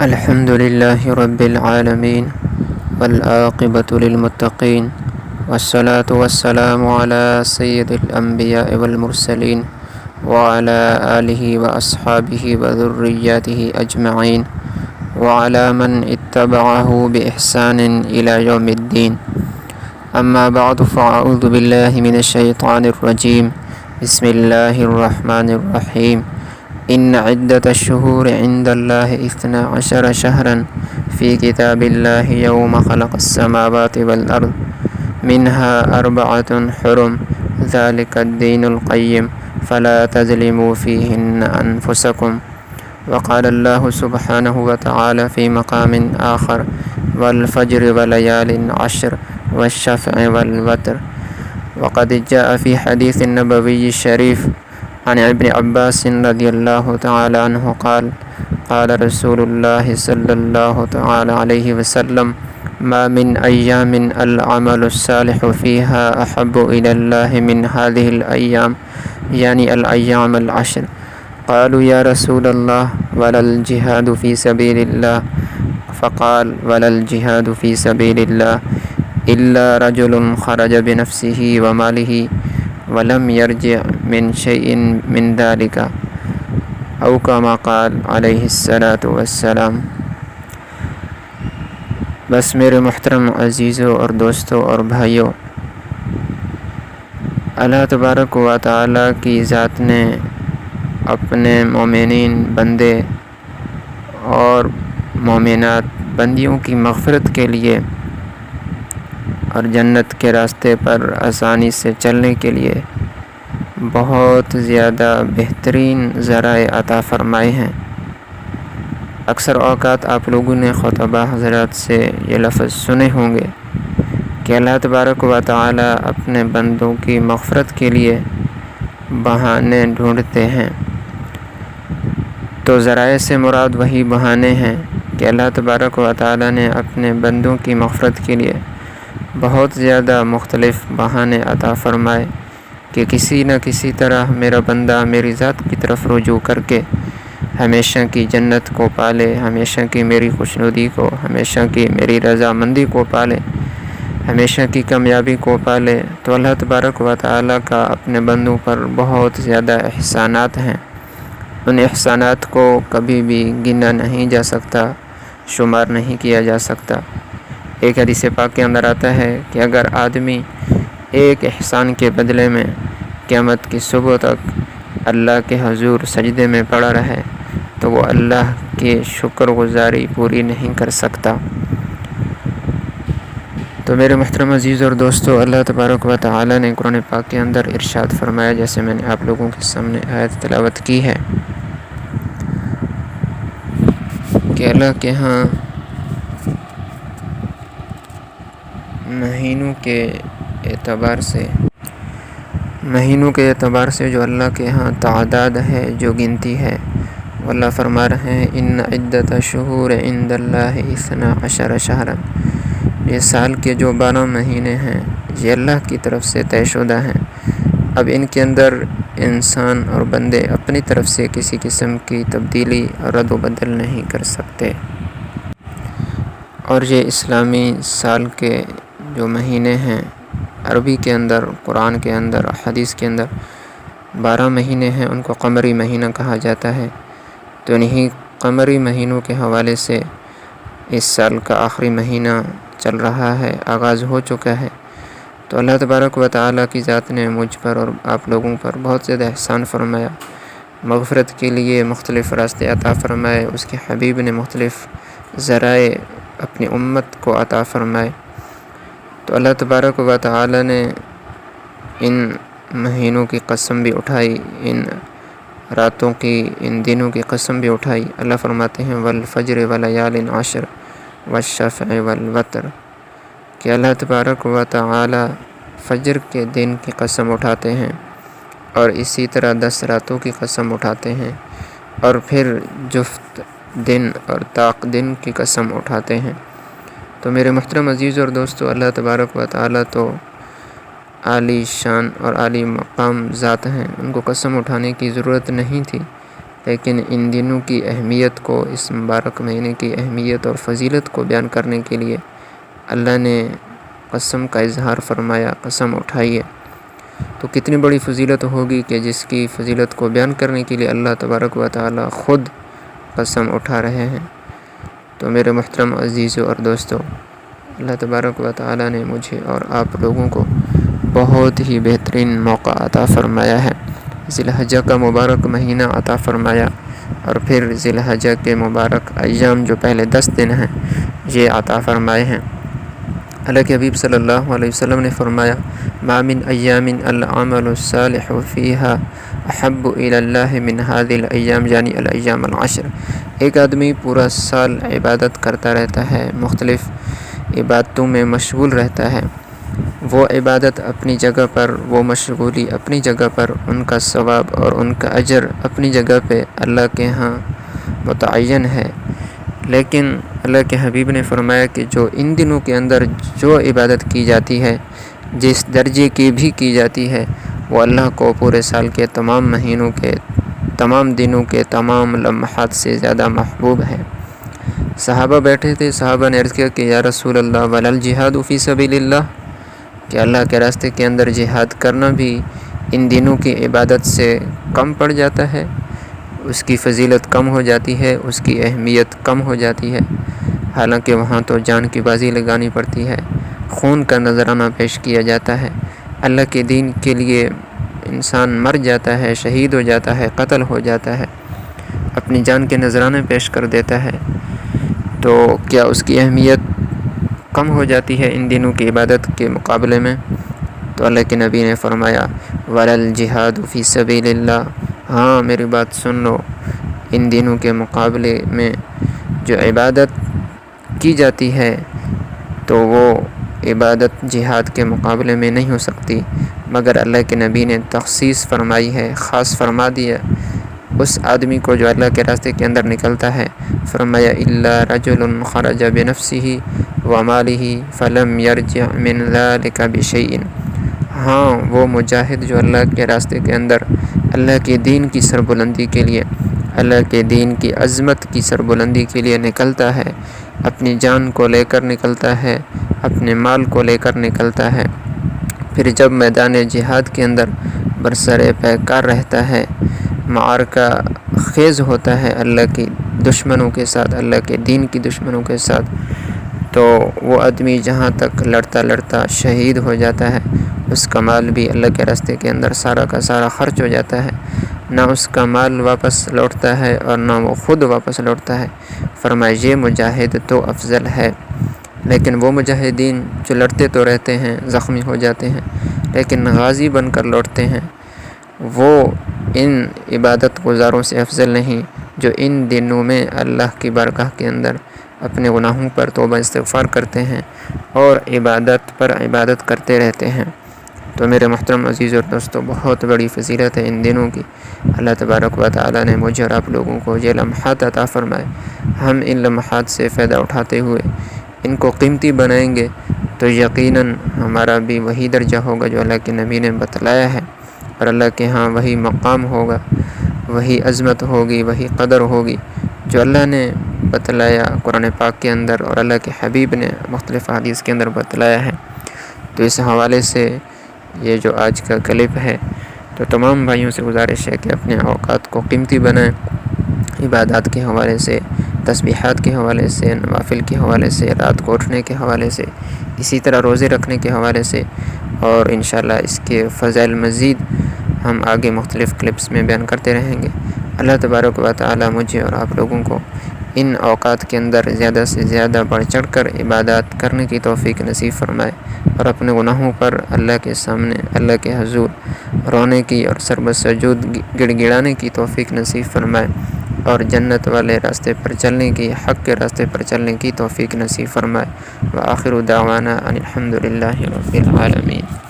الحمد لله رب العالمين والعاقبة للمتقين والصلاة والسلام على سيد الأنبياء والمرسلين وعلى آله وأصحابه وذرياته أجمعين وعلى من اتبعه بإحسان إلى يوم الدين. أما بعد فأعوذ بالله من الشيطان الرجيم. بسم الله الرحمن الرحيم. إن عدة الشهور عند الله 12 شهرا في كتاب الله يوم خلق السماوات والأرض منها 4 حرم ذلك الدين القيم فلا تظلموا فيهن أنفسكم. وقال الله سبحانه وتعالى في مقام آخر والفجر وليال عشر والشفع والوتر. وقد جاء في حديث النبوي الشريف عن ابن عباس رضي الله تعالى عنه قال قال رسول الله صلى الله تعالى عليه وسلم ما من أيام العمل الصالح فيها أحب إلى الله من هذه الأيام يعني الأيام العشر. قالوا يا رسول الله ولا الجهاد في سبيل الله؟ فقال ولا الجهاد في سبيل الله إلا رجل خرج بنفسه وماله ولم يرجع من شيء من ذلك أو كما قال عليه الصلاة والسلام. بس میرے محترم عزیزوں اور دوستوں اور بھائیوں، اللہ تبارک و تعالیٰ کی ذات نے اپنے مومنین بندے اور مومنات بندیوں کی مغفرت کے لیے اور جنت کے راستے پر آسانی سے چلنے کے لیے بہت زیادہ بہترین ذرائع عطا فرمائے ہیں۔ اکثر اوقات آپ لوگوں نے خطبہ حضرات سے یہ لفظ سنے ہوں گے کہ اللہ تبارک و تعالی اپنے بندوں کی مغفرت کے لیے بہانے ڈھونڈتے ہیں۔ تو ذرائع سے مراد وہی بہانے ہیں کہ اللہ تبارک و تعالی نے اپنے بندوں کی مغفرت کے لیے بہت زیادہ مختلف بہانے عطا فرمائے کہ کسی نہ کسی طرح میرا بندہ میری ذات کی طرف رجوع کر کے ہمیشہ کی جنت کو پالے، ہمیشہ کی میری خوشنودی کو، ہمیشہ کی میری رضامندی کو پالے، ہمیشہ کی کامیابی کو پالے۔ تو اللہ تبارک و تعالیٰ کا اپنے بندوں پر بہت زیادہ احسانات ہیں۔ ان احسانات کو کبھی بھی گنا نہیں جا سکتا، شمار نہیں کیا جا سکتا۔ ایک حدیث پاک کے اندر آتا ہے کہ اگر آدمی ایک احسان کے بدلے میں قیامت کی صبح تک اللہ کے حضور سجدے میں پڑا رہے تو وہ اللہ کی شکر گزاری پوری نہیں کر سکتا۔ تو میرے محترم عزیز اور دوستو، اللہ تبارک و تعالی نے قرآن پاک کے اندر ارشاد فرمایا، جیسے میں نے آپ لوگوں کے سامنے آیت تلاوت کی ہے کہ اللہ کے ہاں مہینوں کے اعتبار سے جو اللہ کے ہاں تعداد ہے، جو گنتی ہے، اللہ فرما رہے ہیں ان عدت شہور عند اللہ 12 شہرا۔ یہ سال کے جو 12 مہینے ہیں یہ اللہ کی طرف سے طے شدہ ہیں۔ اب ان کے اندر انسان اور بندے اپنی طرف سے کسی قسم کی تبدیلی اور رد و بدل نہیں کر سکتے۔ اور یہ اسلامی سال کے جو مہینے ہیں، عربی کے اندر، قرآن کے اندر، حدیث کے اندر 12 مہینے ہیں، ان کو قمری مہینہ کہا جاتا ہے۔ تو انہی قمری مہینوں کے حوالے سے اس سال کا آخری مہینہ چل رہا ہے، آغاز ہو چکا ہے۔ تو اللہ تبارک و تعالیٰ کی ذات نے مجھ پر اور آپ لوگوں پر بہت زیادہ احسان فرمایا، مغفرت کے لیے مختلف راستے عطا فرمائے، اس کے حبیب نے مختلف ذرائع اپنی امت کو عطا فرمائے۔ تو اللہ تبارک و تعالی نے ان مہینوں کی قسم بھی اٹھائی، ان راتوں کی، ان دنوں کی قسم بھی اٹھائی۔ اللہ فرماتے ہیں والفجر ولیال عشر والشفع والوتر، کہ اللہ تبارک و تعالی فجر کے دن کی قسم اٹھاتے ہیں اور اسی طرح 10 راتوں کی قسم اٹھاتے ہیں، اور پھر جفت دن اور طاق دن کی قسم اٹھاتے ہیں۔ تو میرے محترم عزیز اور دوستو، اللہ تبارک و تعالی تو عالی شان اور عالی مقام ذات ہیں، ان کو قسم اٹھانے کی ضرورت نہیں تھی، لیکن ان دنوں کی اہمیت کو، اس مبارک مہینے کی اہمیت اور فضیلت کو بیان کرنے کے لیے اللہ نے قسم کا اظہار فرمایا، قسم اٹھائی ہے۔ تو کتنی بڑی فضیلت ہوگی کہ جس کی فضیلت کو بیان کرنے کے لیے اللہ تبارک و تعالی خود قسم اٹھا رہے ہیں۔ تو میرے محترم عزیزوں اور دوستوں، اللہ تبارک و تعالی نے مجھے اور آپ لوگوں کو بہت ہی بہترین موقع عطا فرمایا ہے، ذی الحجہ کا مبارک مہینہ عطا فرمایا، اور پھر ذی الحجہ کے مبارک ایام جو پہلے 10 دن ہیں یہ عطا فرمائے ہیں۔ اللہ کے حبیب صلی اللہ علیہ وسلم نے فرمایا، ما من ایام العمل الصالح فیہا احب الی اللہ من هذه الایام، یعنی الایام العشر۔ ایک آدمی پورا سال عبادت کرتا رہتا ہے، مختلف عبادتوں میں مشغول رہتا ہے، وہ عبادت اپنی جگہ پر، وہ مشغولی اپنی جگہ پر، ان کا ثواب اور ان کا اجر اپنی جگہ پہ اللہ کے ہاں متعین ہے۔ لیکن اللہ کے حبیب نے فرمایا کہ جو ان دنوں کے اندر جو عبادت کی جاتی ہے، جس درجے کی بھی کی جاتی ہے، وہ اللہ کو پورے سال کے تمام مہینوں کے، تمام دنوں کے، تمام لمحات سے زیادہ محبوب ہے۔ صحابہ بیٹھے تھے، صحابہ نے عرض کیا کہ یا رسول اللہ ولا الجہاد فی سبیل اللہ، کہ اللہ کے راستے کے اندر جہاد کرنا بھی ان دنوں کی عبادت سے کم پڑ جاتا ہے، اس کی فضیلت کم ہو جاتی ہے، اس کی اہمیت کم ہو جاتی ہے، حالانکہ وہاں تو جان کی بازی لگانی پڑتی ہے، خون کا نذرانہ پیش کیا جاتا ہے، اللہ کے دین کے لیے انسان مر جاتا ہے، شہید ہو جاتا ہے، قتل ہو جاتا ہے، اپنی جان کے نذرانے پیش کر دیتا ہے، تو کیا اس کی اہمیت کم ہو جاتی ہے ان دنوں کی عبادت کے مقابلے میں؟ تو اللہ کے نبی نے فرمایا وَلَا الْجِهَادُ فِي سَبِيلِ اللَّهِ، ہاں میری بات سن لو، ان دنوں کے مقابلے میں جو عبادت کی جاتی ہے تو وہ عبادت جہاد کے مقابلے میں نہیں ہو سکتی، مگر اللہ کے نبی نے تخصیص فرمائی ہے، خاص فرما دیا اس آدمی کو جو اللہ کے راستے کے اندر نکلتا ہے، فرمایا إِلَّا رَجُلٌ خَرَجَ بِنَفْسِهِ وَمَالِهِ فَلَمْ يَرْجِعْ مِنْ ذَلِكَ بِشَيْءٍ، ہاں وہ مجاہد جو اللہ کے راستے کے اندر اللہ کے دین کی سربلندی کے لیے، اللہ کے دین کی عظمت کی سربلندی کے لیے نکلتا ہے، اپنی جان کو لے کر نکلتا ہے، اپنے مال کو لے کر نکلتا ہے، پھر جب میدان جہاد کے اندر برسر پیکار رہتا ہے، معرکہ خیز ہوتا ہے اللہ کی دشمنوں کے ساتھ، اللہ کے دین کی دشمنوں کے ساتھ، تو وہ آدمی جہاں تک لڑتا لڑتا شہید ہو جاتا ہے، اس کا مال بھی اللہ کے راستے کے اندر سارا کا سارا خرچ ہو جاتا ہے، نہ اس کا مال واپس لوٹتا ہے اور نہ وہ خود واپس لوٹتا ہے۔ فرمایا یہ مجاہد تو افضل ہے، لیکن وہ مجاہدین جو لڑتے تو رہتے ہیں، زخمی ہو جاتے ہیں، لیکن غازی بن کر لوٹتے ہیں، وہ ان عبادت گزاروں سے افضل نہیں جو ان دنوں میں اللہ کی بارگاہ کے اندر اپنے گناہوں پر توبہ استغفار کرتے ہیں اور عبادت پر عبادت کرتے رہتے ہیں۔ تو میرے محترم عزیز اور دوستو، بہت بڑی فضیلت ہے ان دنوں کی۔ اللہ تبارک و تعالی نے مجھے اور آپ لوگوں کو یہ لمحات عطا فرمائے، ہم ان لمحات سے فائدہ اٹھاتے ہوئے ان کو قیمتی بنائیں گے تو یقیناً ہمارا بھی وہی درجہ ہوگا جو اللہ کے نبی نے بتلایا ہے، اور اللہ کے ہاں وہی مقام ہوگا، وہی عظمت ہوگی، وہی قدر ہوگی جو اللہ نے بتلایا قرآن پاک کے اندر اور اللہ کے حبیب نے مختلف حدیث کے اندر بتلایا ہے۔ تو اس حوالے سے یہ جو آج کا کلپ ہے، تو تمام بھائیوں سے گزارش ہے کہ اپنے اوقات کو قیمتی بنائیں، عبادات کے حوالے سے، تسبیحات کے حوالے سے، نوافل کے حوالے سے، رات کو اٹھنے کے حوالے سے، اسی طرح روزے رکھنے کے حوالے سے، اور انشاءاللہ اس کے فضائل مزید ہم آگے مختلف کلپس میں بیان کرتے رہیں گے۔ اللہ تبارک و تعالی مجھے اور آپ لوگوں کو ان اوقات کے اندر زیادہ سے زیادہ بڑھ چڑھ کر عبادات کرنے کی توفیق نصیب فرمائے، اور اپنے گناہوں پر اللہ کے سامنے، اللہ کے حضور رونے کی اور سر بسجود گڑ گڑانے کی توفیق نصیب فرمائے، اور جنت والے راستے پر چلنے کی، حق کے راستے پر چلنے کی توفیق نصیب فرمائے۔ وآخر دعوانا ان الحمد للہ رب العالمین۔